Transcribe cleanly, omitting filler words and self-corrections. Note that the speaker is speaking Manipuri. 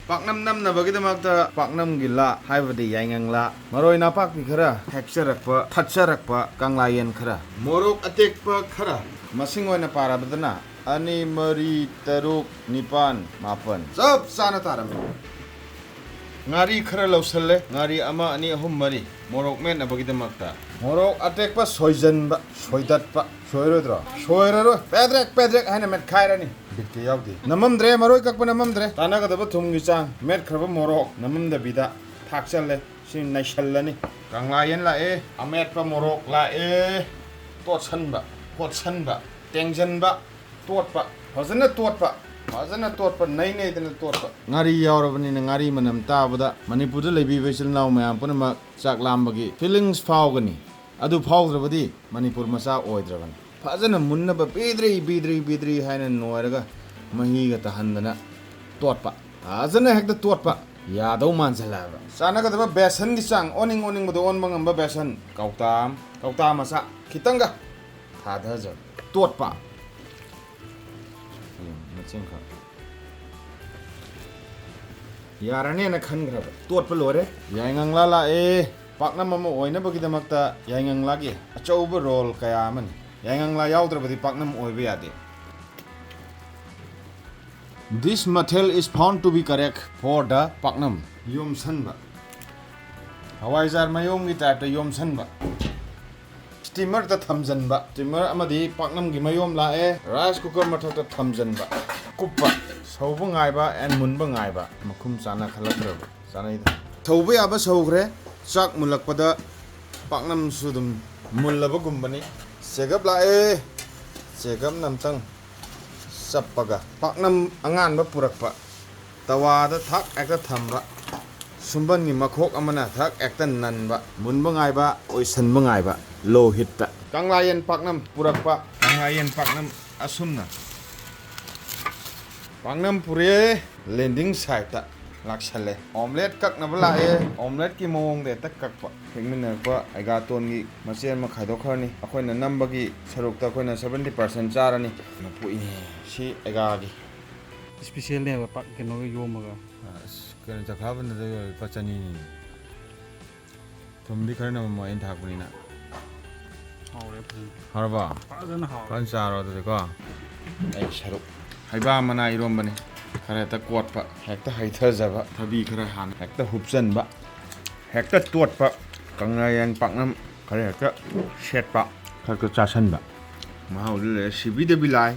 Paknam namnabagidamagta Paknam gila haibadi yaingangla maroi napakpi khara hekcharakpa thatcharakpa Kanglayen khara morok atekpa khara masing oina parabadana ani mari taruk nipan mapan sab sana taram ngari khara lausalle ngari ama ani ahum mari morok men abagidamagta morok atekpa soijanba soidatpa soirodra soiraro pedrek haina met khairani bitte yawdi namamdre maroi kakpa namamdre tanagadaba thumgi chang met khraba morok namamdabida thakchalle sin naishallani Kanglayen la e ametpa morok la e potsanba tengjanba totpa fazana totpa nei dana totpa ngari yawrabani na ngari manam tabada Manipur da lebi vesil naw mayam punama chak lambagi feelings faugani adu faugdrabadi Manipur masa oidrabani fazana munnaba bidri haina noiraga mahiga tahandana totpa fazana hekta totpa yadau mansalaba sanagadaba besan gi chang oning bodo on mangamba besan kautam masa khitanga thadhaja totpa machinga yarane na khangraba totpa lore yaingangla la e Paknam ama oina bagidamakta yaingangla gi achauba role kaya amani yaingangla yawdrabadi Paknam oiba yade. This material is found to be correct for the Paknam yom sanba hawaijar mayom gi type ta yom sanba steamer ta thamjanba steamer amadi Paknam gi mayom la e rice cooker mathak ta thamjanba kuppa sauba ngaiba and munba ngaiba makhum chana khalatraba chanai thauba yaba saugre chak mulakpada Paknam sudum mullaba gumbani segap la e segap namtang sappaga Paknam anganba purakpa tawada thak ekta thamba sumban gi makhok amana thak ekta nanba munba ngaiba oisanba ngaiba lohitta Kanglayen Paknam purakpa Kanglayen Paknam asumna Paknam pure landing site ta lakshale omelette kaknaba la e omelette ki mawong de tak kakpa hengminakpa aiga tongi machen ma khaidokharni akoina nambagi sarukta akoina 70% charani mapuini si aiga gi special ne pak keno yomaga kena jakhabana de pachani tumdi kharna ma in thakuni na haure harba fazana haure kan charo de ko ai saruk Heiba mana Eromba ni khara ta kotpa hekta haithajaba thabi khara han hekta hupchanba hekta totpa Kanglayen Paknam khara hekta setpa khara chasanba mahau le sibi de bilai